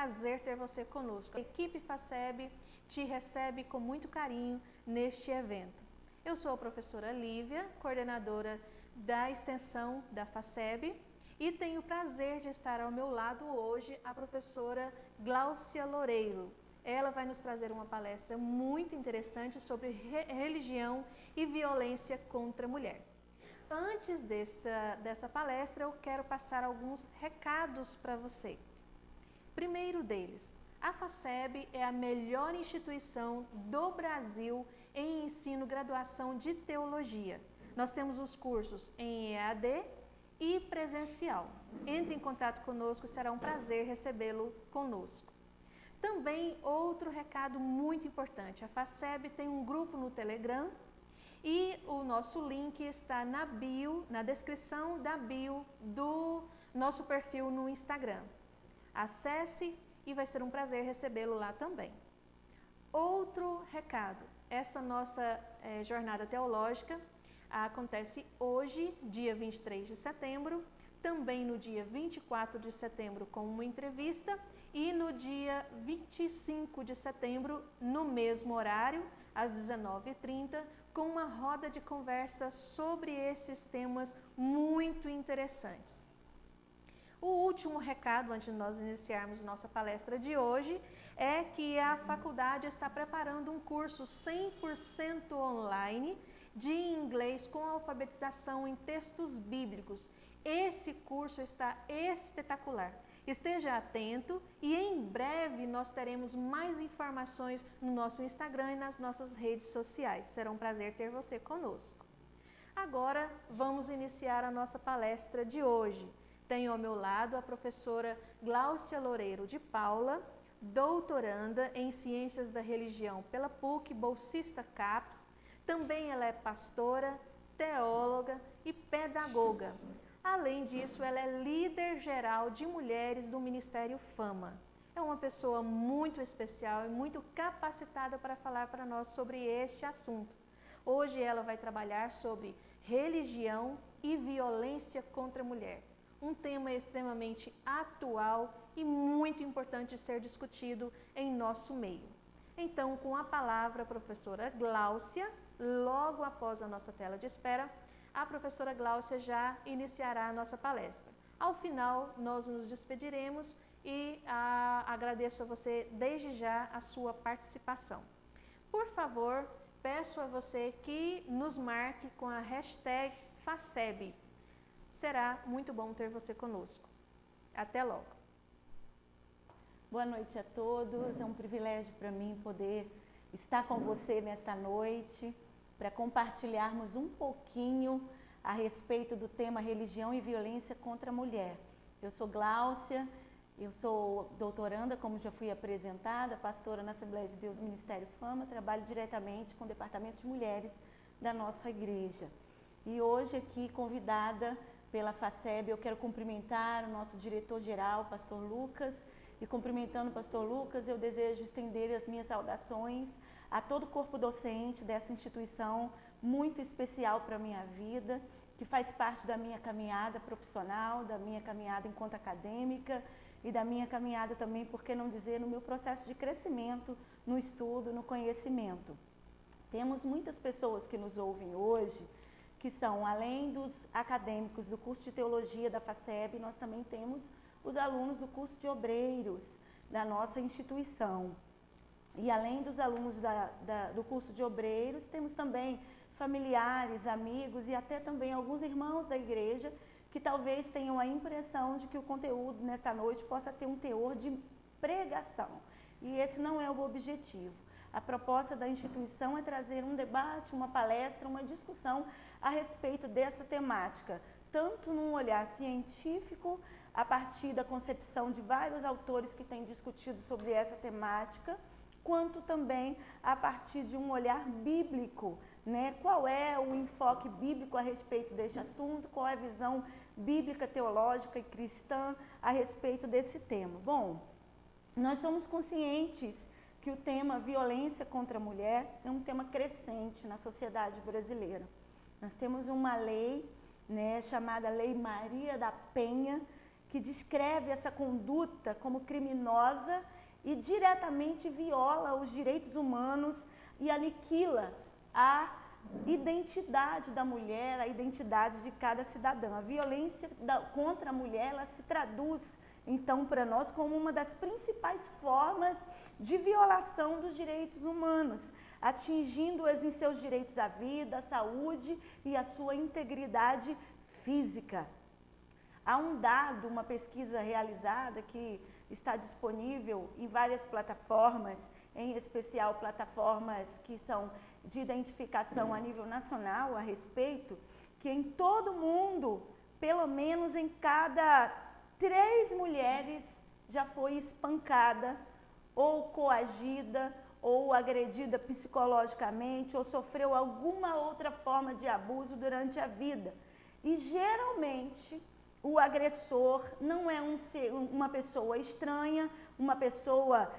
prazer ter você conosco. A equipe FACEB te recebe com muito carinho neste evento. Eu sou a professora Lívia, coordenadora da extensão da FACEB, e tenho o prazer de estar ao meu lado hoje a professora Gláucia Loureiro. Ela vai nos trazer uma palestra muito interessante sobre religião e violência contra a mulher. Antes dessa palestra, eu quero passar alguns recados para você. Primeiro deles, a FACEB é a melhor instituição do Brasil em ensino graduação de teologia. Nós temos os cursos em EAD e presencial. Entre em contato conosco, será um prazer recebê-lo conosco. Também outro recado muito importante, a FACEB tem um grupo no Telegram e o nosso link está na bio, na descrição da bio do nosso perfil no Instagram. Acesse e vai ser um prazer recebê-lo lá também. Outro recado, essa nossa jornada teológica acontece hoje, dia 23 de setembro, também no dia 24 de setembro com uma entrevista e no dia 25 de setembro, no mesmo horário, às 19h30, com uma roda de conversa sobre esses temas muito interessantes. O último recado, antes de nós iniciarmos nossa palestra de hoje, é que a faculdade está preparando um curso 100% online de inglês com alfabetização em textos bíblicos. Esse curso está espetacular. Esteja atento e em breve nós teremos mais informações no nosso Instagram e nas nossas redes sociais. Será um prazer ter você conosco. Agora vamos iniciar a nossa palestra de hoje. Tenho ao meu lado a professora Gláucia Loureiro de Paula, doutoranda em Ciências da Religião pela PUC, bolsista CAPES. Também ela é pastora, teóloga e pedagoga. Além disso, ela é líder geral de mulheres do Ministério Fama. É uma pessoa muito especial e muito capacitada para falar para nós sobre este assunto. Hoje ela vai trabalhar sobre religião e violência contra a mulher. Um tema extremamente atual e muito importante de ser discutido em nosso meio. Então, com a palavra, a professora Gláucia, logo após a nossa tela de espera, a professora Gláucia já iniciará a nossa palestra. Ao final, nós nos despediremos e agradeço a você desde já a sua participação. Por favor, peço a você que nos marque com a hashtag FACEB. Será muito bom ter você conosco. Até logo. Boa noite a todos. É um privilégio para mim poder estar com você nesta noite para compartilharmos um pouquinho a respeito do tema religião e violência contra a mulher. Eu sou Gláucia, eu sou doutoranda, como já fui apresentada, pastora na Assembleia de Deus Ministério Fama, trabalho diretamente com o Departamento de Mulheres da nossa igreja. E hoje aqui convidada pela FACEB, eu quero cumprimentar o nosso diretor-geral, pastor Lucas, e cumprimentando o pastor Lucas, eu desejo estender as minhas saudações a todo o corpo docente dessa instituição muito especial para a minha vida, que faz parte da minha caminhada profissional, da minha caminhada enquanto acadêmica e da minha caminhada também, por que não dizer, no meu processo de crescimento, no estudo, no conhecimento. Temos muitas pessoas que nos ouvem hoje, que são, além dos acadêmicos do curso de teologia da FACEB, nós também temos os alunos do curso de obreiros da nossa instituição. E além dos alunos do curso de obreiros, temos também familiares, amigos e até também alguns irmãos da igreja que talvez tenham a impressão de que o conteúdo nesta noite possa ter um teor de pregação. E esse não é o objetivo. A proposta da instituição é trazer um debate, uma palestra, uma discussão a respeito dessa temática, tanto num olhar científico, a partir da concepção de vários autores que têm discutido sobre essa temática, quanto também a partir de um olhar bíblico, né? Qual é o enfoque bíblico a respeito deste assunto, qual é a visão bíblica, teológica e cristã a respeito desse tema. Bom, nós somos conscientes que o tema violência contra a mulher é um tema crescente na sociedade brasileira. Nós temos uma lei, né, chamada Lei Maria da Penha, que descreve essa conduta como criminosa e diretamente viola os direitos humanos e aniquila a identidade da mulher, a identidade de cada cidadã. A violência contra a mulher, ela se traduz, então, para nós, como uma das principais formas de violação dos direitos humanos, atingindo-as em seus direitos à vida, à saúde e à sua integridade física. Há um dado, uma pesquisa realizada que está disponível em várias plataformas, em especial plataformas que são de identificação a nível nacional a respeito, que em todo o mundo, pelo menos em cada 3 mulheres já foi espancada ou coagida ou agredida psicologicamente ou sofreu alguma outra forma de abuso durante a vida. E geralmente o agressor não é uma pessoa estranha, uma pessoa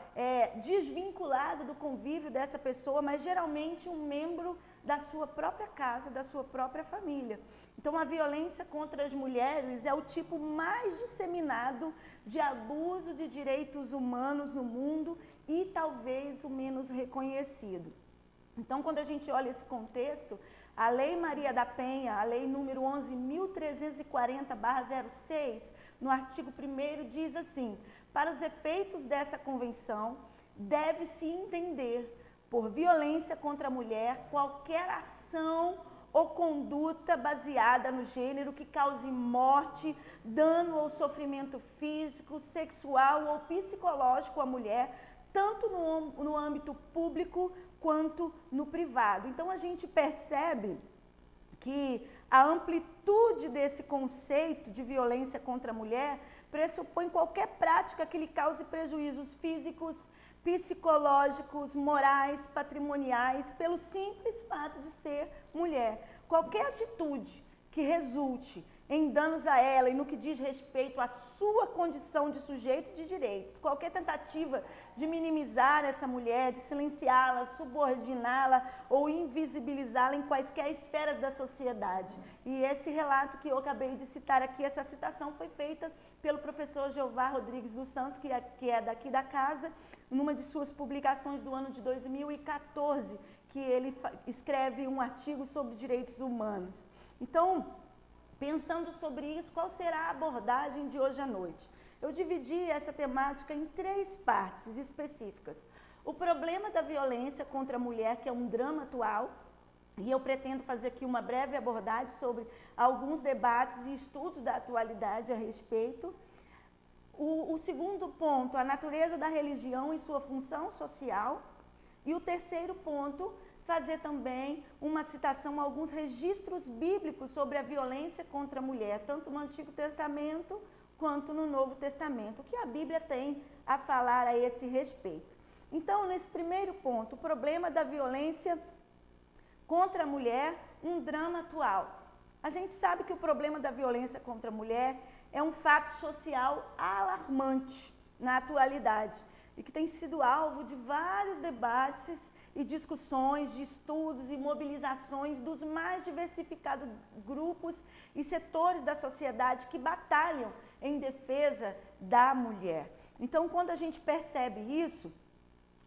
desvinculada do convívio dessa pessoa, mas geralmente um membro da sua própria casa, da sua própria família. Então, a violência contra as mulheres é o tipo mais disseminado de abuso de direitos humanos no mundo e talvez o menos reconhecido. Então, quando a gente olha esse contexto, a Lei Maria da Penha, a Lei número 11.340/06, no artigo 1º diz assim: para os efeitos dessa convenção, deve-se entender por violência contra a mulher qualquer ação ou conduta baseada no gênero que cause morte, dano ou sofrimento físico, sexual ou psicológico à mulher, tanto no âmbito público quanto no privado. Então, a gente percebe que a amplitude desse conceito de violência contra a mulher pressupõe qualquer prática que lhe cause prejuízos físicos, psicológicos, morais, patrimoniais, pelo simples fato de ser mulher. Qualquer atitude que resulte em danos a ela e no que diz respeito à sua condição de sujeito de direitos, qualquer tentativa de minimizar essa mulher, de silenciá-la, subordiná-la ou invisibilizá-la em quaisquer esferas da sociedade. E esse relato que eu acabei de citar aqui, essa citação foi feita pelo professor Jeová Rodrigues dos Santos, que é daqui da casa, numa de suas publicações do ano de 2014, que ele escreve um artigo sobre direitos humanos. Então, pensando sobre isso, qual será a abordagem de hoje à noite? Eu dividi essa temática em 3 partes específicas. O problema da violência contra a mulher, que é um drama atual, e eu pretendo fazer aqui uma breve abordagem sobre alguns debates e estudos da atualidade a respeito. O segundo ponto, a natureza da religião e sua função social. E o terceiro ponto, fazer também uma citação a alguns registros bíblicos sobre a violência contra a mulher, tanto no Antigo Testamento quanto no Novo Testamento, o que a Bíblia tem a falar a esse respeito. Então, nesse primeiro ponto, o problema da violência contra a mulher, um drama atual. A gente sabe que o problema da violência contra a mulher é um fato social alarmante na atualidade e que tem sido alvo de vários debates e discussões, de estudos e mobilizações dos mais diversificados grupos e setores da sociedade que batalham em defesa da mulher. Então, quando a gente percebe isso,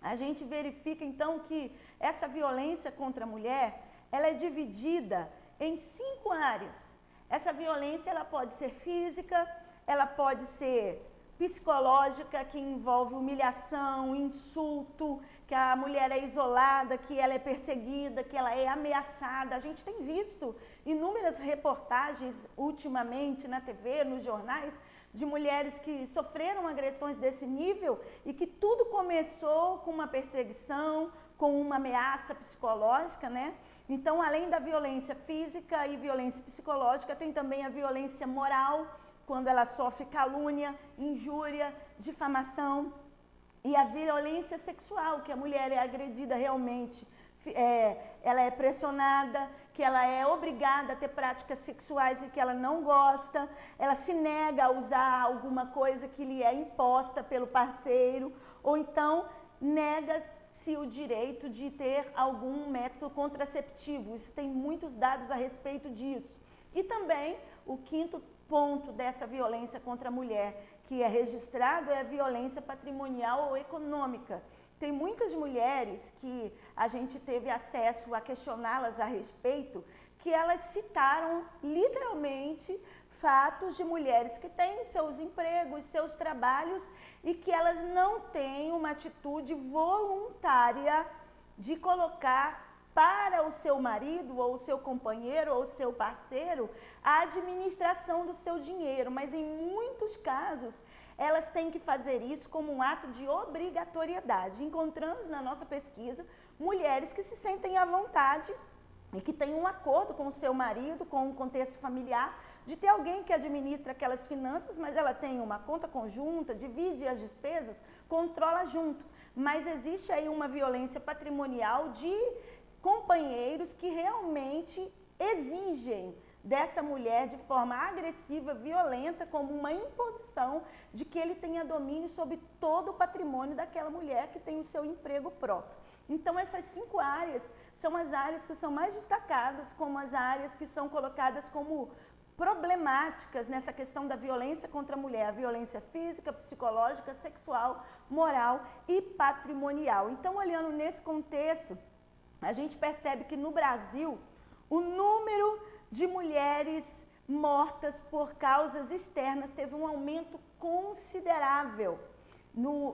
a gente verifica então que essa violência contra a mulher, ela é dividida em 5 áreas. Essa violência, ela pode ser física, ela pode ser psicológica, que envolve humilhação, insulto, que a mulher é isolada, que ela é perseguida, que ela é ameaçada. A gente tem visto inúmeras reportagens ultimamente na TV, nos jornais, de mulheres que sofreram agressões desse nível e que tudo começou com uma perseguição, com uma ameaça psicológica, né? Então, além da violência física e violência psicológica, tem também a violência moral, quando ela sofre calúnia, injúria, difamação, e a violência sexual, que a mulher é agredida realmente, ela é pressionada, que ela é obrigada a ter práticas sexuais e que ela não gosta, ela se nega a usar alguma coisa que lhe é imposta pelo parceiro, ou então nega-se o direito de ter algum método contraceptivo. Isso tem muitos dados a respeito disso. E também o quinto ponto dessa violência contra a mulher que é registrado é a violência patrimonial ou econômica. Tem muitas mulheres que a gente teve acesso a questioná-las a respeito, que elas citaram literalmente fatos de mulheres que têm seus empregos, seus trabalhos e que elas não têm uma atitude voluntária de colocar para o seu marido ou o seu companheiro ou o seu parceiro a administração do seu dinheiro, mas em muitos casos elas têm que fazer isso como um ato de obrigatoriedade. Encontramos na nossa pesquisa mulheres que se sentem à vontade e que têm um acordo com o seu marido, com o contexto familiar, de ter alguém que administra aquelas finanças, mas ela tem uma conta conjunta, divide as despesas, controla junto. Mas existe aí uma violência patrimonial de companheiros que realmente exigem dessa mulher de forma agressiva, violenta, como uma imposição de que ele tenha domínio sobre todo o patrimônio daquela mulher que tem o seu emprego próprio. Então, essas 5 áreas são as áreas que são mais destacadas, como as áreas que são colocadas como problemáticas nessa questão da violência contra a mulher, a violência física, psicológica, sexual, moral e patrimonial. Então, olhando nesse contexto, a gente percebe que no Brasil, o número de mulheres mortas por causas externas teve um aumento considerável.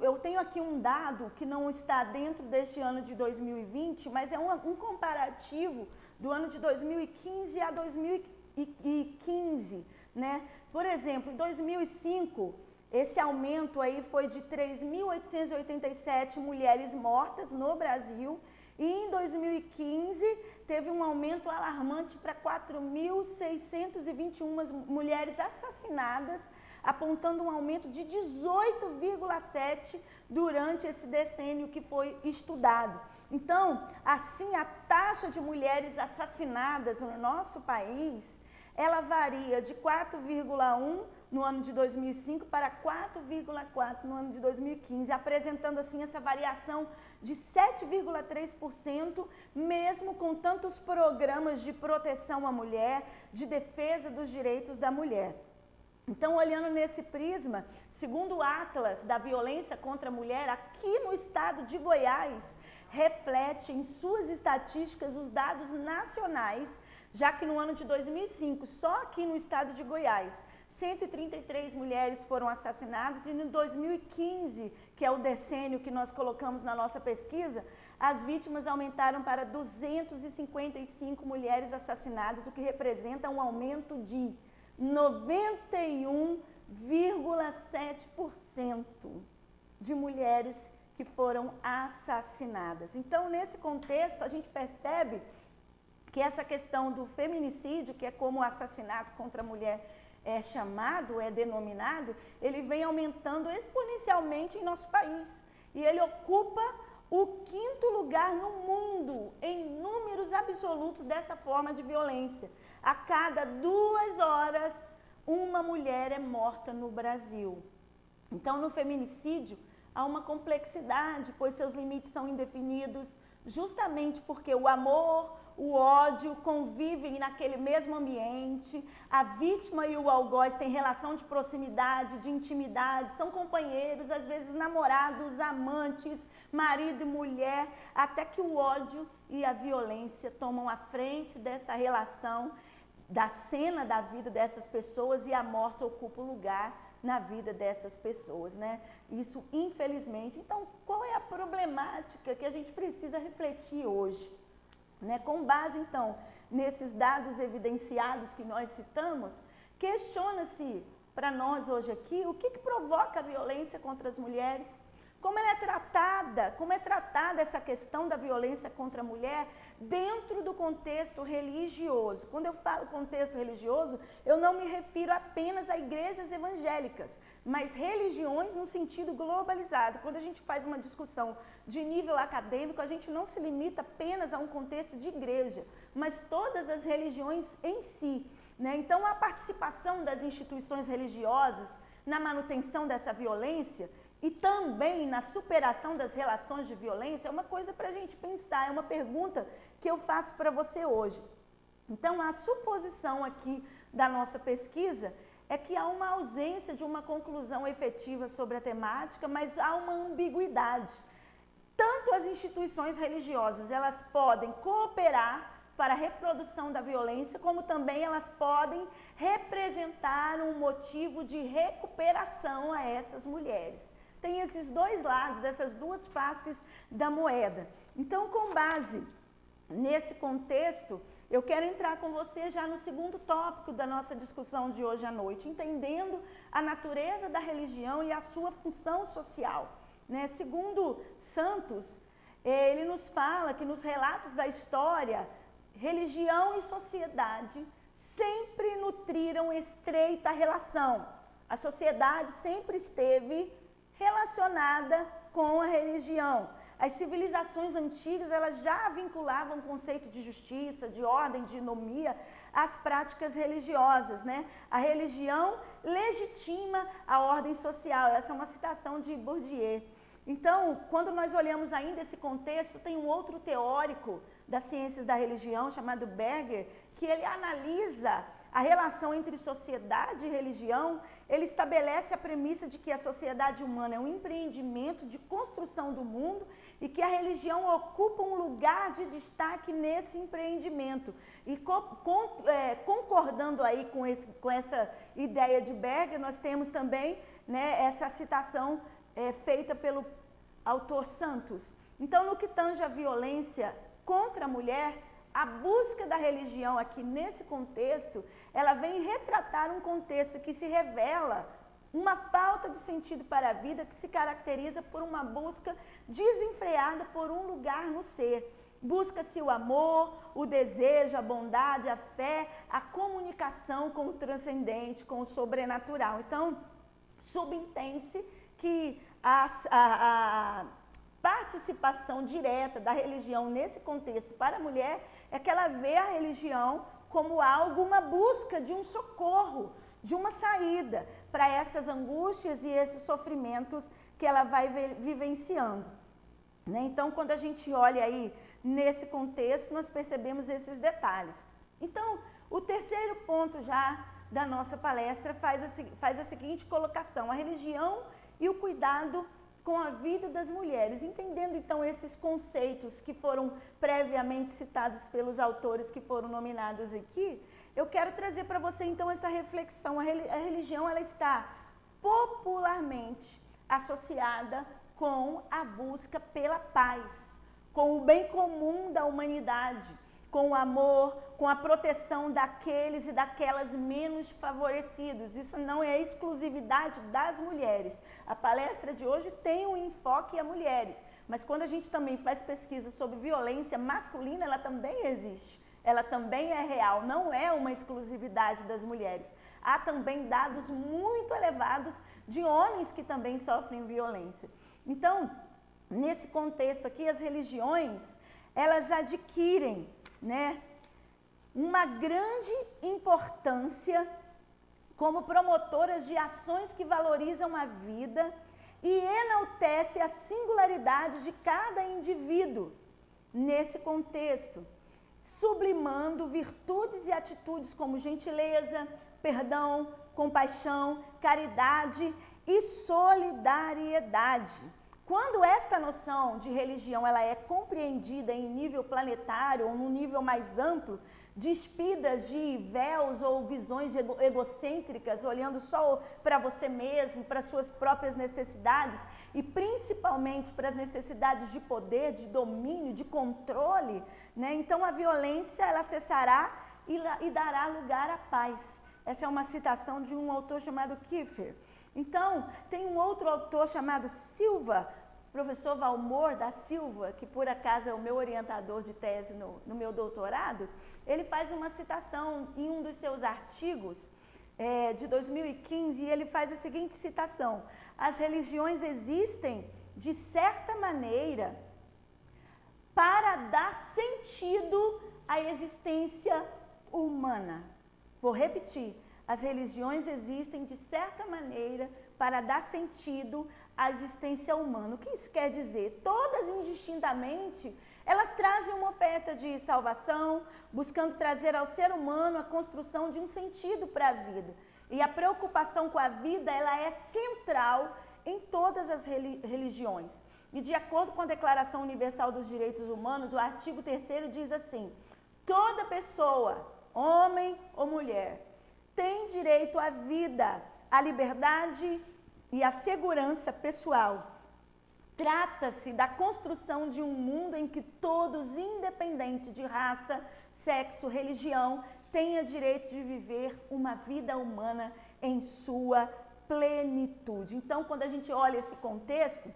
Eu tenho aqui um dado que não está dentro deste ano de 2020, mas é um comparativo do ano de 2015 a 2015, né? Por exemplo, em 2005, esse aumento aí foi de 3.887 mulheres mortas no Brasil, e em 2015 teve um aumento alarmante para 4.621 mulheres assassinadas, apontando um aumento de 18,7% durante esse decênio que foi estudado. Então, assim, a taxa de mulheres assassinadas no nosso país, ela varia de 4,1% no ano de 2005 para 4,4% no ano de 2015, apresentando assim essa variação de 7,3%, mesmo com tantos programas de proteção à mulher, de defesa dos direitos da mulher. Então, olhando nesse prisma, segundo o Atlas da Violência contra a Mulher, aqui no estado de Goiás, reflete em suas estatísticas os dados nacionais, já que no ano de 2005, só aqui no estado de Goiás, 133 mulheres foram assassinadas, e em 2015, que é o decênio que nós colocamos na nossa pesquisa, as vítimas aumentaram para 255 mulheres assassinadas, o que representa um aumento de 91,7% de mulheres que foram assassinadas. Então, nesse contexto, a gente percebe que essa questão do feminicídio, que é como o assassinato contra a mulher é chamado, é denominado, ele vem aumentando exponencialmente em nosso país. E ele ocupa o 5º lugar no mundo em números absolutos dessa forma de violência. A cada 2 horas, uma mulher é morta no Brasil. Então, no feminicídio, há uma complexidade, pois seus limites são indefinidos, justamente porque o amor, o ódio convivem naquele mesmo ambiente, a vítima e o algoz têm relação de proximidade, de intimidade, são companheiros, às vezes namorados, amantes, marido e mulher, até que o ódio e a violência tomam a frente dessa relação, da cena da vida dessas pessoas, e a morte ocupa o lugar na vida dessas pessoas, né? Isso, infelizmente. Então, qual é a problemática que a gente precisa refletir hoje? Né? Com base, então, nesses dados evidenciados que nós citamos, questiona-se para nós hoje aqui o que provoca a violência contra as mulheres, como ela é tratada, como é tratada essa questão da violência contra a mulher dentro do contexto religioso. Quando eu falo contexto religioso, eu não me refiro apenas a igrejas evangélicas, mas religiões no sentido globalizado. Quando a gente faz uma discussão de nível acadêmico, a gente não se limita apenas a um contexto de igreja, mas todas as religiões em si, né? Então, a participação das instituições religiosas na manutenção dessa violência e também na superação das relações de violência é uma coisa para a gente pensar, é uma pergunta que eu faço para você hoje. Então, a suposição aqui da nossa pesquisa é que há uma ausência de uma conclusão efetiva sobre a temática, mas há uma ambiguidade. Tanto as instituições religiosas, elas podem cooperar para a reprodução da violência, como também elas podem representar um motivo de recuperação a essas mulheres. Tem esses dois lados, essas duas faces da moeda. Então, com base nesse contexto, eu quero entrar com você já no segundo tópico da nossa discussão de hoje à noite, entendendo a natureza da religião e a sua função social. Né? Segundo Santos, ele nos fala que nos relatos da história, religião e sociedade sempre nutriram estreita relação. A sociedade sempre esteve relacionada com a religião. As civilizações antigas, elas já vinculavam o conceito de justiça, de ordem, de inomia às práticas religiosas, né? A religião legitima a ordem social. Essa é uma citação de Bourdieu. Então, quando nós olhamos ainda esse contexto, tem um outro teórico das ciências da religião, chamado Berger, que ele analisa a relação entre sociedade e religião. Ele estabelece a premissa de que a sociedade humana é um empreendimento de construção do mundo e que a religião ocupa um lugar de destaque nesse empreendimento. E concordando aí com essa ideia de Berger, nós temos também, né, essa citação feita pelo autor Santos. Então, no que tange a violência contra a mulher, a busca da religião aqui nesse contexto, ela vem retratar um contexto que se revela uma falta de sentido para a vida, que se caracteriza por uma busca desenfreada por um lugar no ser. Busca-se o amor, o desejo, a bondade, a fé, a comunicação com o transcendente, com o sobrenatural. Então, subentende-se que a participação direta da religião nesse contexto para a mulher é que ela vê a religião como algo, uma busca de um socorro, de uma saída para essas angústias e esses sofrimentos que ela vai vivenciando. Né? Então, quando a gente olha aí nesse contexto, nós percebemos esses detalhes. Então, o terceiro ponto já da nossa palestra faz a seguinte colocação: a religião e o cuidado com a vida das mulheres. Entendendo então esses conceitos que foram previamente citados pelos autores que foram nominados aqui, eu quero trazer para você então essa reflexão. A religião, ela está popularmente associada com a busca pela paz, com o bem comum da humanidade, com o amor, com a proteção daqueles e daquelas menos favorecidos. Isso não é exclusividade das mulheres. A palestra de hoje tem um enfoque a mulheres, mas quando a gente também faz pesquisa sobre violência masculina, ela também existe. Ela também é real, não é uma exclusividade das mulheres. Há também dados muito elevados de homens que também sofrem violência. Então, nesse contexto aqui, as religiões, elas adquirem, né, uma grande importância como promotoras de ações que valorizam a vida e enaltece a singularidade de cada indivíduo nesse contexto, sublimando virtudes e atitudes como gentileza, perdão, compaixão, caridade e solidariedade. Quando esta noção de religião ela é compreendida em nível planetário ou num nível mais amplo, despidas de véus ou visões egocêntricas, olhando só para você mesmo, para suas próprias necessidades e principalmente para as necessidades de poder, de domínio, de controle, né? Então a violência ela cessará e dará lugar à paz. Essa é uma citação de um autor chamado Kiefer. Então, tem um outro autor chamado Silva, professor Valmor da Silva, que por acaso é o meu orientador de tese no meu doutorado. Ele faz uma citação em um dos seus artigos de 2015, e ele faz a seguinte citação: as religiões existem, de certa maneira, para dar sentido à existência humana. Vou repetir. As religiões existem, de certa maneira, para dar sentido à existência humana. O que isso quer dizer? Todas indistintamente, elas trazem uma oferta de salvação, buscando trazer ao ser humano a construção de um sentido para a vida. E a preocupação com a vida, ela é central em todas as religiões. E de acordo com a Declaração Universal dos Direitos Humanos, o artigo 3º diz assim: toda pessoa, homem ou mulher, tem direito à vida, à liberdade e à segurança pessoal. Trata-se da construção de um mundo em que todos, independente de raça, sexo, religião, tenha direito de viver uma vida humana em sua plenitude. Então, quando a gente olha esse contexto,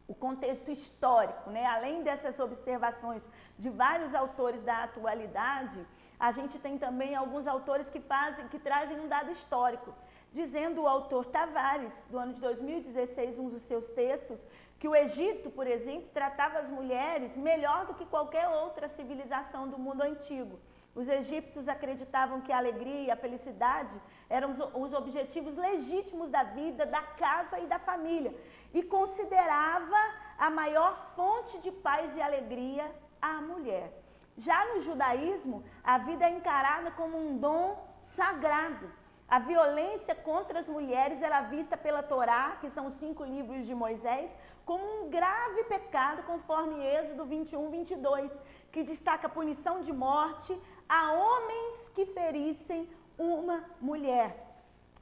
o contexto histórico, né? Além dessas observações de vários autores da atualidade, a gente tem também alguns autores que trazem um dado histórico, dizendo o autor Tavares, do ano de 2016, um dos seus textos, que o Egito, por exemplo, tratava as mulheres melhor do que qualquer outra civilização do mundo antigo. Os egípcios acreditavam que a alegria e a felicidade eram os objetivos legítimos da vida, da casa e da família, e considerava a maior fonte de paz e alegria a mulher. Já no judaísmo, a vida é encarada como um dom sagrado. A violência contra as mulheres era vista pela Torá, que são os 5 livros de Moisés, como um grave pecado, conforme Êxodo 21:22, que destaca a punição de morte a homens que ferissem uma mulher.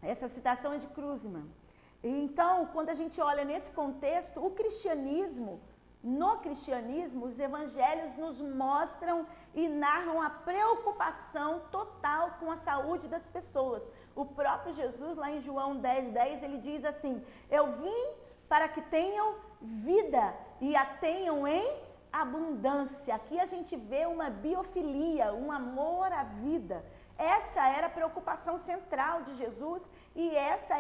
Essa citação é de Kruzman. Então, quando a gente olha nesse contexto, no cristianismo, os evangelhos nos mostram e narram a preocupação total com a saúde das pessoas. O próprio Jesus, lá em João 10:10, ele diz assim: eu vim para que tenham vida e a tenham em abundância. Aqui a gente vê uma biofilia, um amor à vida. Essa era a preocupação central de Jesus e essa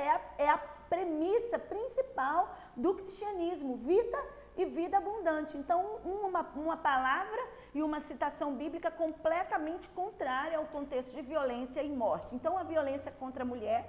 é a premissa principal do cristianismo: vida e vida abundante. Então, uma palavra e uma citação bíblica completamente contrária ao contexto de violência e morte. Então, a violência contra a mulher,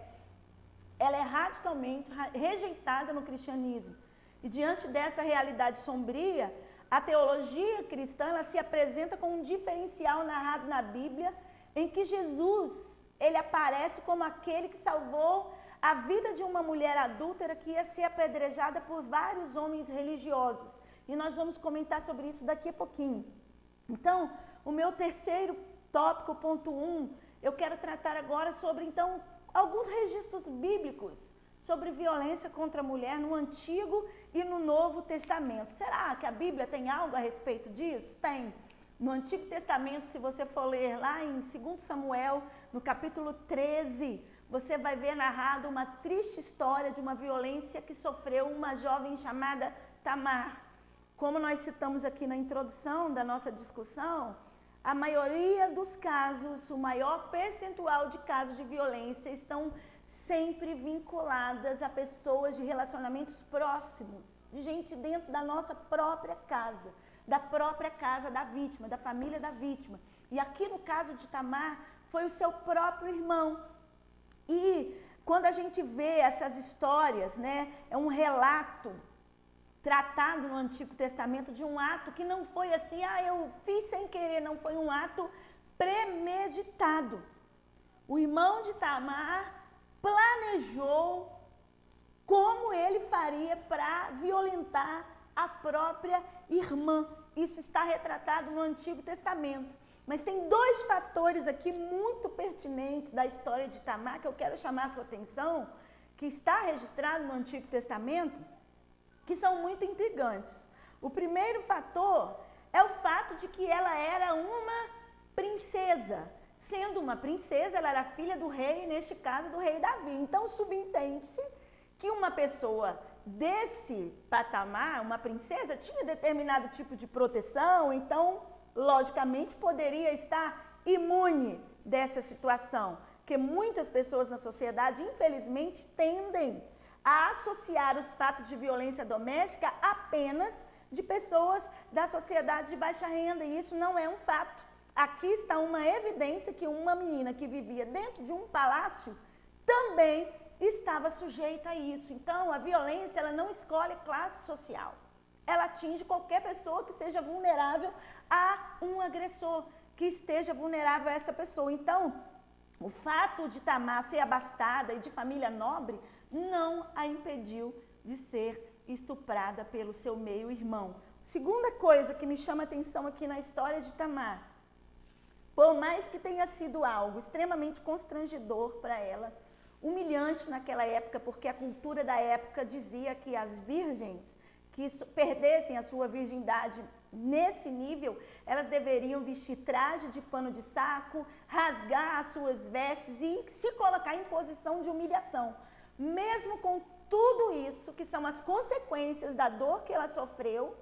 ela é radicalmente rejeitada no cristianismo. E diante dessa realidade sombria, a teologia cristã, ela se apresenta com um diferencial narrado na Bíblia, em que Jesus, ele aparece como aquele que salvou a vida de uma mulher adúltera que ia ser apedrejada por vários homens religiosos. E nós vamos comentar sobre isso daqui a pouquinho. Então, o meu terceiro tópico, ponto 1, eu quero tratar agora sobre, então, alguns registros bíblicos sobre violência contra a mulher no Antigo e no Novo Testamento. Será que a Bíblia tem algo a respeito disso? Tem. No Antigo Testamento, se você for ler lá em 2 Samuel, no capítulo 13, você vai ver narrado uma triste história de uma violência que sofreu uma jovem chamada Tamar. Como nós citamos aqui na introdução da nossa discussão, a maioria dos casos, o maior percentual de casos de violência estão sempre vinculadas a pessoas de relacionamentos próximos, de gente dentro da nossa própria casa, da própria casa da vítima, da família da vítima. E aqui no caso de Tamar, foi o seu próprio irmão. E quando a gente vê essas histórias, né, é um relato tratado no Antigo Testamento de um ato que não foi assim, eu fiz sem querer, não, foi um ato premeditado. O irmão de Tamar planejou como ele faria para violentar a própria irmã. Isso está retratado no Antigo Testamento. Mas tem 2 fatores aqui muito pertinentes da história de Tamar que eu quero chamar a sua atenção, que está registrado no Antigo Testamento, que são muito intrigantes. O primeiro fator é o fato de que ela era uma princesa. Sendo uma princesa, ela era filha do rei, neste caso do rei Davi. Então, subentende-se que uma pessoa desse patamar, uma princesa, tinha determinado tipo de proteção, então, logicamente, poderia estar imune dessa situação, que muitas pessoas na sociedade, infelizmente, tendem a associar os fatos de violência doméstica apenas de pessoas da sociedade de baixa renda, e isso não é um fato. Aqui está uma evidência que uma menina que vivia dentro de um palácio também estava sujeita a isso. Então, a violência, ela não escolhe classe social. Ela atinge qualquer pessoa que seja vulnerável a um agressor, que esteja vulnerável a essa pessoa. Então, O fato de Tamar ser abastada e de família nobre não a impediu de ser estuprada pelo seu meio-irmão. Segunda coisa que me chama a atenção aqui na história de Tamar, por mais que tenha sido algo extremamente constrangedor para ela, humilhante naquela época, porque a cultura da época dizia que as virgens que perdessem a sua virgindade nesse nível, elas deveriam vestir traje de pano de saco, rasgar as suas vestes e se colocar em posição de humilhação. Mesmo com tudo isso, que são as consequências da dor que ela sofreu,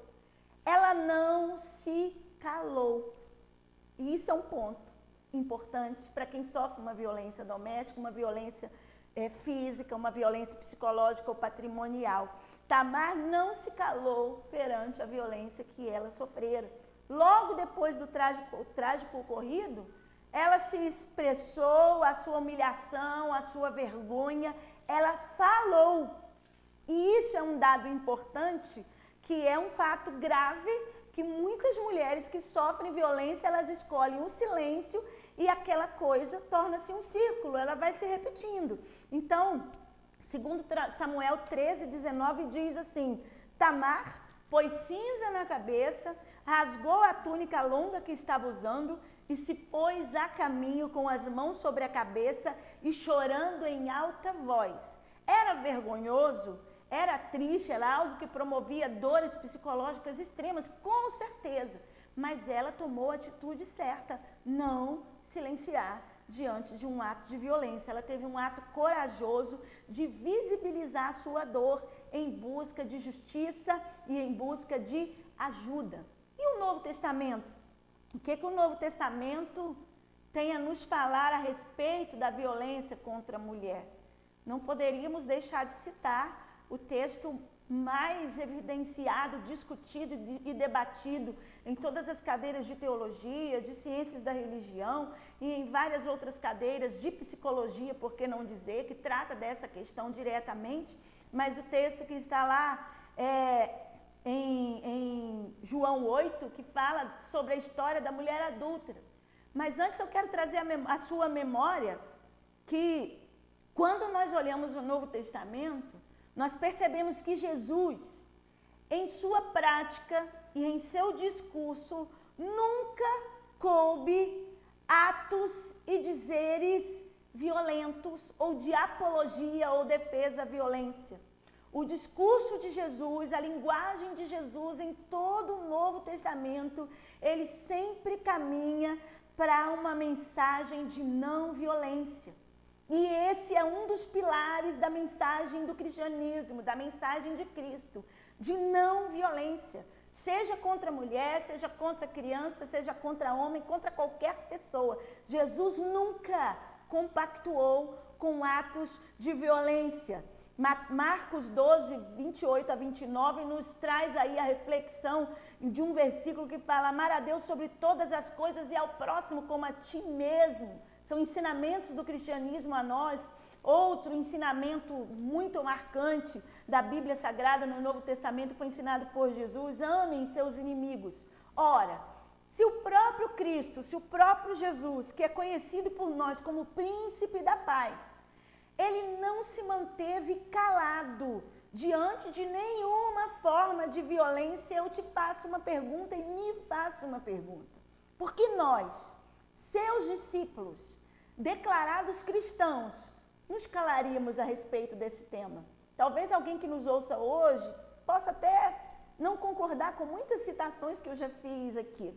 ela não se calou. E isso é um ponto importante para quem sofre uma violência doméstica, uma violência física, uma violência psicológica ou patrimonial. Tamar não se calou perante a violência que ela sofrera. Logo depois do trágico ocorrido, ela se expressou a sua humilhação, a sua vergonha, ela falou. E isso é um dado importante, que é um fato grave, que muitas mulheres que sofrem violência, elas escolhem o silêncio e aquela coisa torna-se um círculo, ela vai se repetindo. Então, segundo Samuel 13:19 diz assim: Tamar pôs cinza na cabeça, rasgou a túnica longa que estava usando e se pôs a caminho com as mãos sobre a cabeça e chorando em alta voz. Era vergonhoso? Era triste, era algo que promovia dores psicológicas extremas, com certeza. Mas ela tomou a atitude certa, não silenciar diante de um ato de violência. Ela teve um ato corajoso de visibilizar a sua dor em busca de justiça e em busca de ajuda. E o Novo Testamento? O que o Novo Testamento tem a nos falar a respeito da violência contra a mulher? Não poderíamos deixar de citar o texto mais evidenciado, discutido e debatido em todas as cadeiras de teologia, de ciências da religião e em várias outras cadeiras de psicologia, por que não dizer, que trata dessa questão diretamente, mas o texto que está lá em João 8, que fala sobre a história da mulher adúltera. Mas antes eu quero trazer a sua memória que quando nós olhamos o Novo Testamento, nós percebemos que Jesus, em sua prática e em seu discurso, nunca coube atos e dizeres violentos ou de apologia ou defesa à violência. O discurso de Jesus, a linguagem de Jesus em todo o Novo Testamento, ele sempre caminha para uma mensagem de não violência. E esse é um dos pilares da mensagem do cristianismo, da mensagem de Cristo, de não violência. Seja contra a mulher, seja contra a criança, seja contra homem, contra qualquer pessoa. Jesus nunca compactuou com atos de violência. Marcos 12, 28-29 nos traz aí a reflexão de um versículo que fala: amar a Deus sobre todas as coisas e ao próximo como a ti mesmo. São ensinamentos do cristianismo a nós. Outro ensinamento muito marcante da Bíblia Sagrada no Novo Testamento foi ensinado por Jesus: amem seus inimigos. Ora, se o próprio Cristo, se o próprio Jesus, que é conhecido por nós como príncipe da paz, ele não se manteve calado diante de nenhuma forma de violência, eu te faço uma pergunta e me faço uma pergunta. Por que nós, seus discípulos, declarados cristãos, nos calaríamos a respeito desse tema? Talvez alguém que nos ouça hoje possa até não concordar com muitas citações que eu já fiz aqui.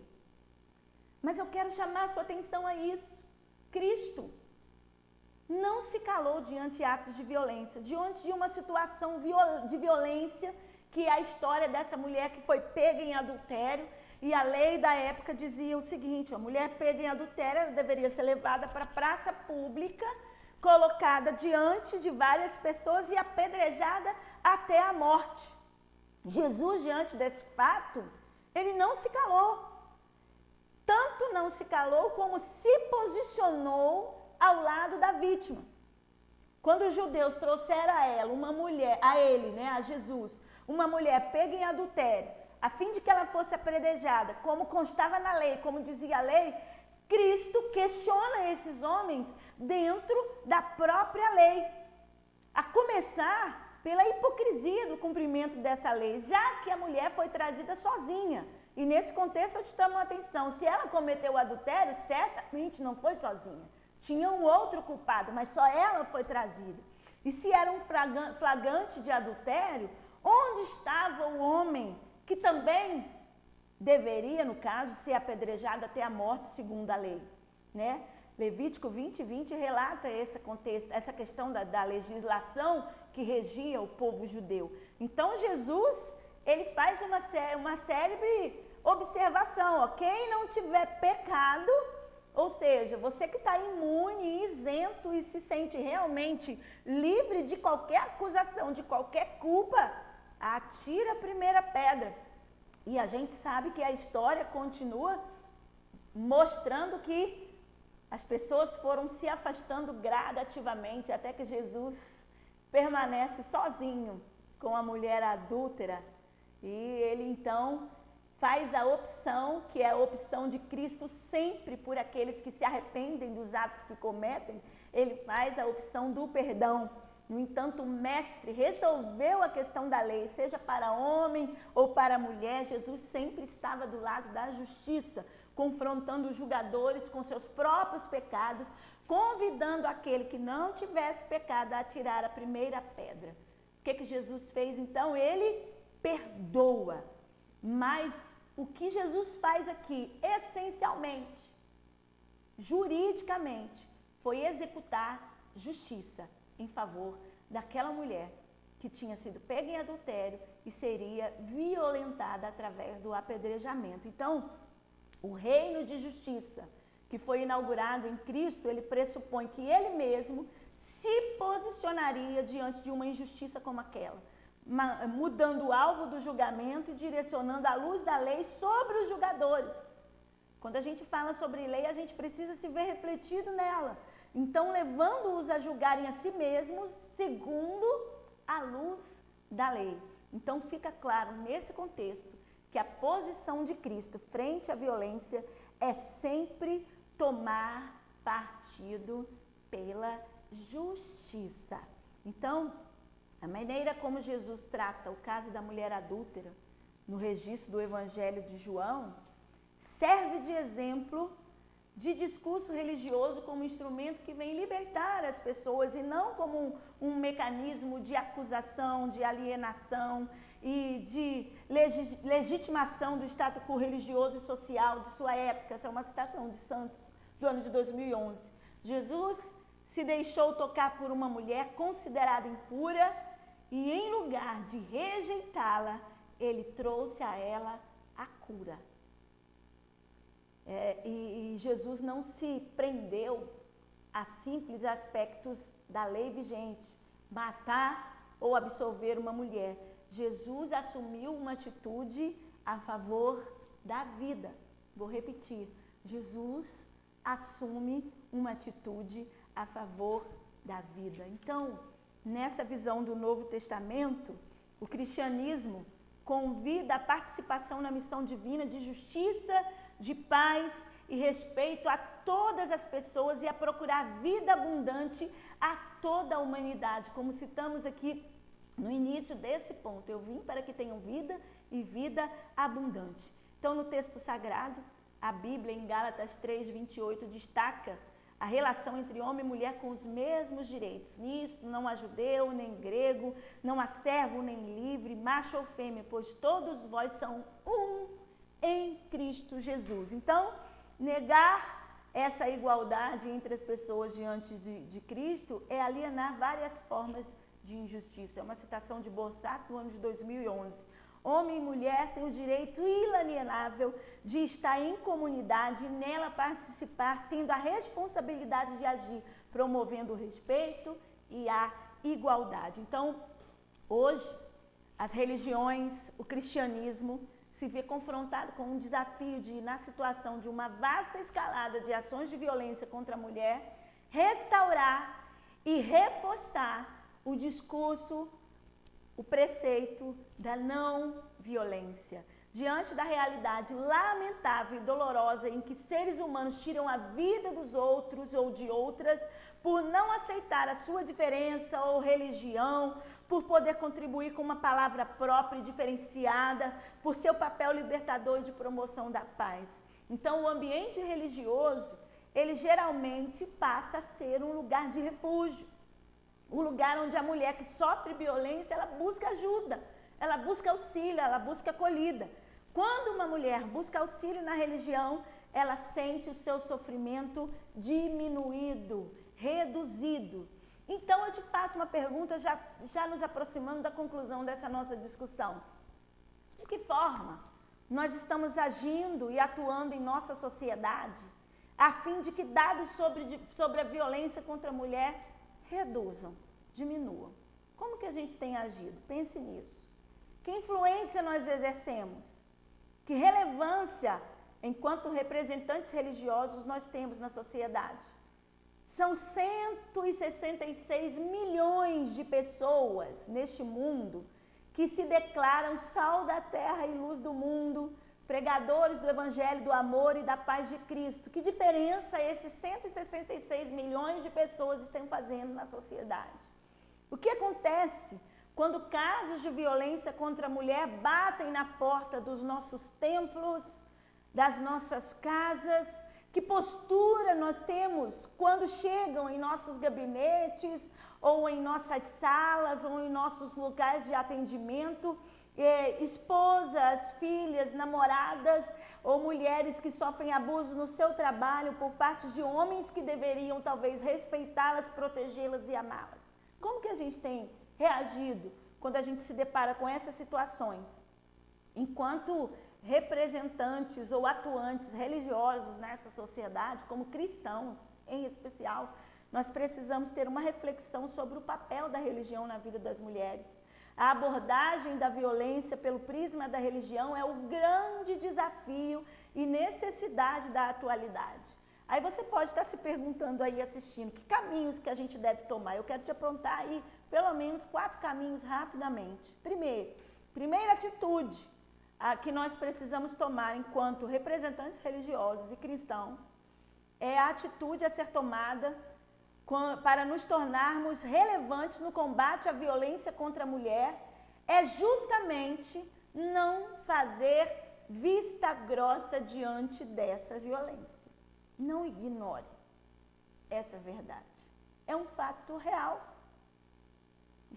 Mas eu quero chamar a sua atenção a isso. Cristo não se calou diante de atos de violência, diante de uma situação de violência, que é a história dessa mulher que foi pega em adultério, e a lei da época dizia o seguinte: a mulher pega em adultério, ela deveria ser levada para a praça pública, colocada diante de várias pessoas e apedrejada até a morte. Jesus, diante desse fato, ele não se calou. Tanto não se calou como se posicionou ao lado da vítima. Quando os judeus trouxeram a ela uma mulher, a ele, a Jesus, uma mulher pega em adultério, a fim de que ela fosse apedrejada, como constava na lei, como dizia a lei, Cristo questiona esses homens dentro da própria lei. A começar pela hipocrisia do cumprimento dessa lei, já que a mulher foi trazida sozinha. E nesse contexto eu te chamo a atenção, se ela cometeu adultério, certamente não foi sozinha. Tinha um outro culpado, mas só ela foi trazida. E se era um flagrante de adultério, onde estava o homem que também deveria, no caso, ser apedrejado até a morte segundo a lei, né? Levítico 20:20 relata esse contexto, essa questão da legislação que regia o povo judeu. Então Jesus, ele faz uma célebre observação, ó, quem não tiver pecado, ou seja, você que está imune, isento e se sente realmente livre de qualquer acusação, de qualquer culpa, atira a primeira pedra. E a gente sabe que a história continua mostrando que as pessoas foram se afastando gradativamente até que Jesus permanece sozinho com a mulher adúltera. E ele então faz a opção, que é a opção de Cristo sempre por aqueles que se arrependem dos atos que cometem, ele faz a opção do perdão. No entanto, o mestre resolveu a questão da lei, seja para homem ou para mulher, Jesus sempre estava do lado da justiça, confrontando os julgadores com seus próprios pecados, convidando aquele que não tivesse pecado a atirar a primeira pedra. O que Jesus fez então? Ele perdoa. Mas o que Jesus faz aqui, essencialmente, juridicamente, foi executar justiça em favor daquela mulher que tinha sido pega em adultério e seria violentada através do apedrejamento. Então, o reino de justiça que foi inaugurado em Cristo, ele pressupõe que ele mesmo se posicionaria diante de uma injustiça como aquela, mudando o alvo do julgamento e direcionando a luz da lei sobre os julgadores. Quando a gente fala sobre lei, a gente precisa se ver refletido nela. Então, levando-os a julgarem a si mesmos segundo a luz da lei. Então, fica claro nesse contexto que a posição de Cristo frente à violência é sempre tomar partido pela justiça. Então, a maneira como Jesus trata o caso da mulher adúltera no registro do Evangelho de João serve de exemplo de discurso religioso como instrumento que vem libertar as pessoas e não como um mecanismo de acusação, de alienação e de legitimação do status quo religioso e social de sua época. Essa é uma citação de Santos, do ano de 2011. Jesus se deixou tocar por uma mulher considerada impura e, em lugar de rejeitá-la, ele trouxe a ela a cura. E Jesus não se prendeu a simples aspectos da lei vigente, matar ou absolver uma mulher. Jesus assumiu uma atitude a favor da vida. Vou repetir, Jesus assume uma atitude a favor da vida. Então, nessa visão do Novo Testamento, o cristianismo convida a participação na missão divina de justiça, de paz e respeito a todas as pessoas e a procurar vida abundante a toda a humanidade. Como citamos aqui no início desse ponto, eu vim para que tenham vida e vida abundante. Então, no texto sagrado, a Bíblia, em Gálatas 3:28, destaca a relação entre homem e mulher com os mesmos direitos. Nisto não há judeu nem grego, não há servo nem livre, macho ou fêmea, pois todos vós são um em Cristo Jesus. Então, negar essa igualdade entre as pessoas diante de Cristo é alienar várias formas de injustiça. É uma citação de Borsato, do ano de 2011. Homem e mulher têm o direito inalienável de estar em comunidade e nela participar, tendo a responsabilidade de agir, promovendo o respeito e a igualdade. Então, hoje, as religiões, o cristianismo, se vê confrontado com um desafio de, na situação de uma vasta escalada de ações de violência contra a mulher, restaurar e reforçar o discurso, o preceito da não violência. diante da realidade lamentável e dolorosa em que seres humanos tiram a vida dos outros ou de outras por não aceitar a sua diferença ou religião, por poder contribuir com uma palavra própria e diferenciada, por seu papel libertador e de promoção da paz. Então, o ambiente religioso, ele geralmente passa a ser um lugar de refúgio, um lugar onde a mulher que sofre violência, ela busca ajuda, ela busca auxílio, ela busca acolhida. Quando uma mulher busca auxílio na religião, ela sente o seu sofrimento diminuído, reduzido. Então, eu te faço uma pergunta, já nos aproximando da conclusão dessa nossa discussão. De que forma nós estamos agindo e atuando em nossa sociedade, a fim de que dados sobre a violência contra a mulher reduzam, diminuam? Como que a gente tem agido? Pense nisso. Que influência nós exercemos? Que relevância, enquanto representantes religiosos, nós temos na sociedade? São 166 milhões de pessoas neste mundo que se declaram sal da terra e luz do mundo, pregadores do evangelho do amor e da paz de Cristo. Que diferença esses 166 milhões de pessoas estão fazendo na sociedade? O que acontece quando casos de violência contra a mulher batem na porta dos nossos templos, das nossas casas? Que postura nós temos quando chegam em nossos gabinetes, ou em nossas salas, ou em nossos locais de atendimento, esposas, filhas, namoradas, ou mulheres que sofrem abuso no seu trabalho por parte de homens que deveriam talvez respeitá-las, protegê-las e amá-las? Como que a gente tem reagido quando a gente se depara com essas situações? Enquanto representantes ou atuantes religiosos nessa sociedade, como cristãos em especial, nós precisamos ter uma reflexão sobre o papel da religião na vida das mulheres. A abordagem da violência pelo prisma da religião é o grande desafio e necessidade da atualidade. Aí você pode estar se perguntando aí assistindo, que caminhos que a gente deve tomar? Eu quero te apontar aí pelo menos 4 caminhos rapidamente. Primeira atitude que nós precisamos tomar enquanto representantes religiosos e cristãos é a atitude a ser tomada para nos tornarmos relevantes no combate à violência contra a mulher, é justamente não fazer vista grossa diante dessa violência. Não ignore essa verdade. É um fato real.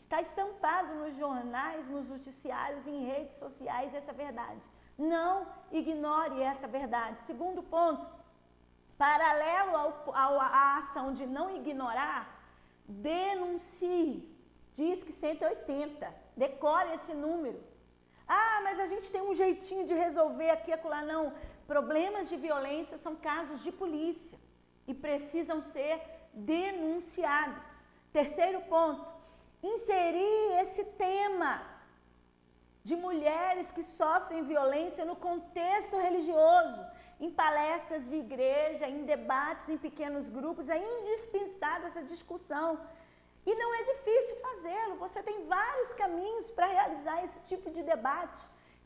Está estampado nos jornais, nos noticiários e em redes sociais essa verdade. Não ignore essa verdade. Segundo ponto, paralelo à ação de não ignorar, denuncie. Diz que 180. Decore esse número. Ah, mas a gente tem um jeitinho de resolver aqui e acolá. Não. Problemas de violência são casos de polícia e precisam ser denunciados. Terceiro ponto, inserir esse tema de mulheres que sofrem violência no contexto religioso, em palestras de igreja, em debates em pequenos grupos. É indispensável essa discussão. E não é difícil fazê-lo. Você tem vários caminhos para realizar esse tipo de debate.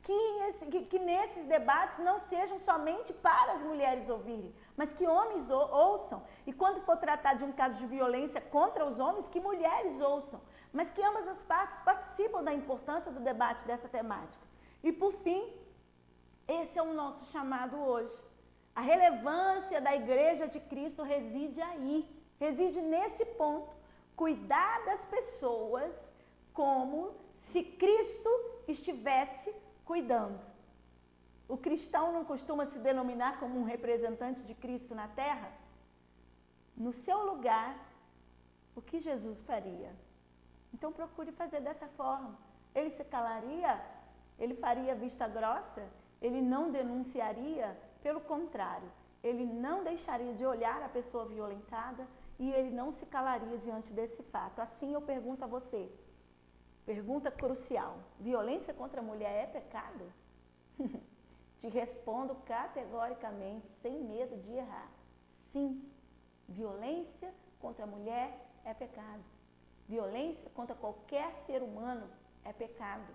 Que nesses debates não sejam somente para as mulheres ouvirem, mas que homens ouçam. E quando for tratar de um caso de violência contra os homens, que mulheres ouçam. Mas que ambas as partes participam da importância do debate dessa temática. E por fim, esse é o nosso chamado hoje. A relevância da Igreja de Cristo reside aí, reside nesse ponto. Cuidar das pessoas como se Cristo estivesse cuidando. O cristão não costuma se denominar como um representante de Cristo na terra? No seu lugar, o que Jesus faria? Então procure fazer dessa forma. Ele se calaria? Ele faria vista grossa? Ele não denunciaria? Pelo contrário, ele não deixaria de olhar a pessoa violentada e ele não se calaria diante desse fato. Assim eu pergunto a você, pergunta crucial: violência contra a mulher é pecado? Te respondo categoricamente, sem medo de errar. Sim, violência contra a mulher é pecado. Violência contra qualquer ser humano é pecado.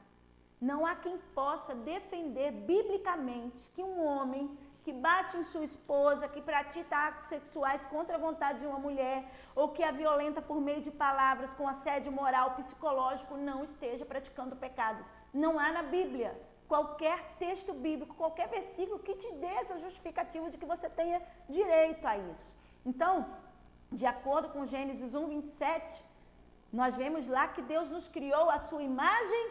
Não há quem possa defender biblicamente que um homem que bate em sua esposa, que pratica atos sexuais contra a vontade de uma mulher, ou que a violenta por meio de palavras com assédio moral, psicológico, não esteja praticando o pecado. Não há na Bíblia qualquer texto bíblico, qualquer versículo que te dê essa justificativa de que você tenha direito a isso. Então, de acordo com Gênesis 1:27, nós vemos lá que Deus nos criou à sua imagem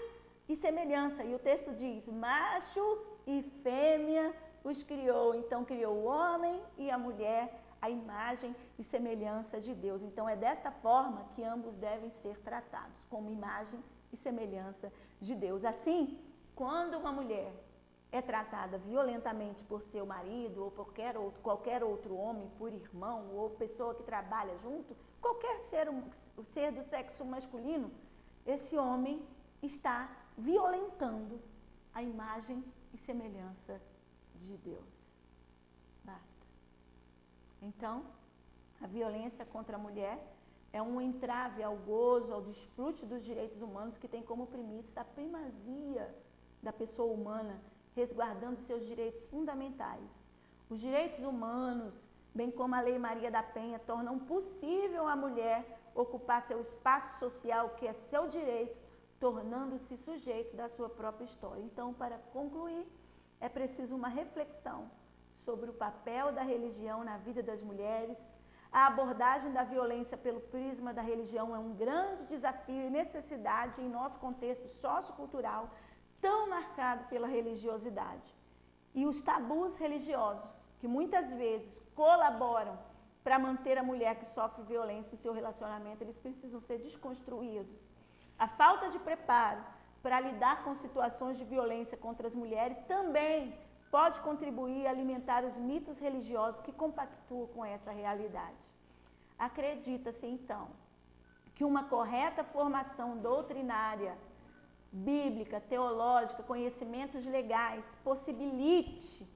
e semelhança. E o texto diz, macho e fêmea os criou. Então, criou o homem e a mulher, a imagem e semelhança de Deus. Então, é desta forma que ambos devem ser tratados, como imagem e semelhança de Deus. Assim, quando uma mulher é tratada violentamente por seu marido ou por qualquer outro homem, por irmão ou pessoa que trabalha junto, qualquer ser do sexo masculino, esse homem está violentando a imagem e semelhança de Deus. Basta. Então, a violência contra a mulher é um entrave ao gozo, ao desfrute dos direitos humanos que tem como premissa a primazia da pessoa humana, resguardando seus direitos fundamentais. Os direitos humanos, bem como a Lei Maria da Penha, tornam possível a mulher ocupar seu espaço social, que é seu direito, tornando-se sujeito da sua própria história. Então, para concluir, é preciso uma reflexão sobre o papel da religião na vida das mulheres. A abordagem da violência pelo prisma da religião é um grande desafio e necessidade em nosso contexto sociocultural, tão marcado pela religiosidade. E os tabus religiosos, que muitas vezes colaboram para manter a mulher que sofre violência em seu relacionamento, eles precisam ser desconstruídos. A falta de preparo para lidar com situações de violência contra as mulheres também pode contribuir a alimentar os mitos religiosos que compactuam com essa realidade. Acredita-se, então, que uma correta formação doutrinária, bíblica, teológica, conhecimentos legais, possibilite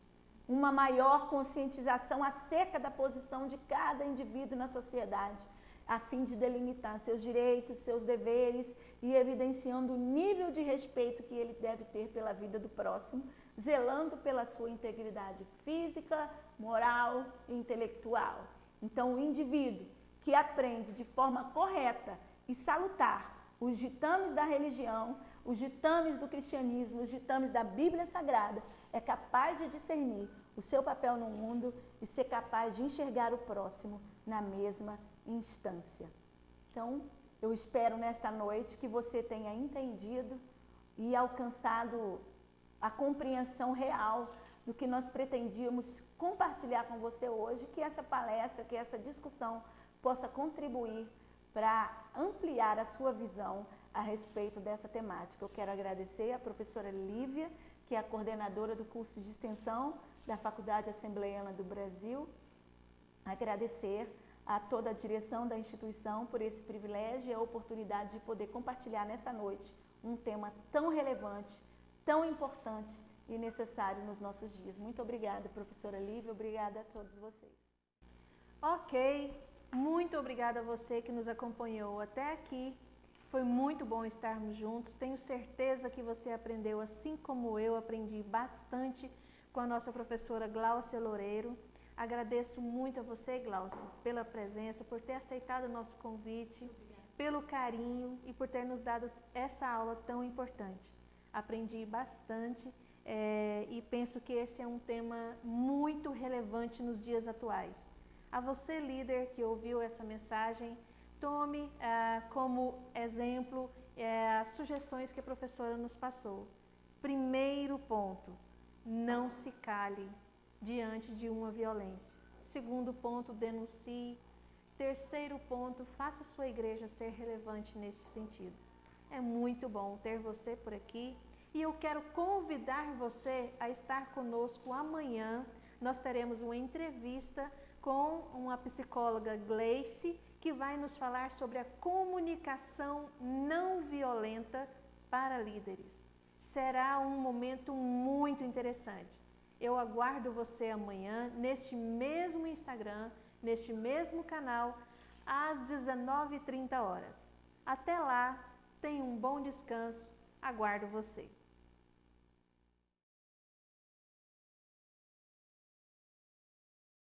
uma maior conscientização acerca da posição de cada indivíduo na sociedade, a fim de delimitar seus direitos, seus deveres e evidenciando o nível de respeito que ele deve ter pela vida do próximo, zelando pela sua integridade física, moral e intelectual. Então, o indivíduo que aprende de forma correta e salutar os ditames da religião, os ditames do cristianismo, os ditames da Bíblia Sagrada, é capaz de discernir o seu papel no mundo e ser capaz de enxergar o próximo na mesma instância. Então, eu espero nesta noite que você tenha entendido e alcançado a compreensão real do que nós pretendíamos compartilhar com você hoje, que essa palestra, que essa discussão possa contribuir para ampliar a sua visão a respeito dessa temática. Eu quero agradecer à professora Lívia, que é a coordenadora do curso de extensão da Faculdade Assembleiana do Brasil, agradecer a toda a direção da instituição por esse privilégio e a oportunidade de poder compartilhar nessa noite um tema tão relevante, tão importante e necessário nos nossos dias. Muito obrigada, professora Lívia, obrigada a todos vocês. Ok, muito obrigada a você que nos acompanhou até aqui. Foi muito bom estarmos juntos. Tenho certeza que você aprendeu, assim como eu aprendi bastante com a nossa professora Gláucia Loureiro. Agradeço muito a você, Gláucia, pela presença, por ter aceitado o nosso convite, pelo carinho e por ter nos dado essa aula tão importante. Aprendi bastante e penso que esse é um tema muito relevante nos dias atuais. A você, líder, que ouviu essa mensagem, tome como exemplo as sugestões que a professora nos passou. Primeiro ponto, não se cale diante de uma violência. Segundo ponto, denuncie. Terceiro ponto, faça sua igreja ser relevante neste sentido. É muito bom ter você por aqui e eu quero convidar você a estar conosco amanhã. Nós teremos uma entrevista com uma psicóloga, Gleice, que vai nos falar sobre a comunicação não violenta para líderes. Será um momento muito interessante. Eu aguardo você amanhã, neste mesmo Instagram, neste mesmo canal, às 19h30. Até lá, tenha um bom descanso, aguardo você.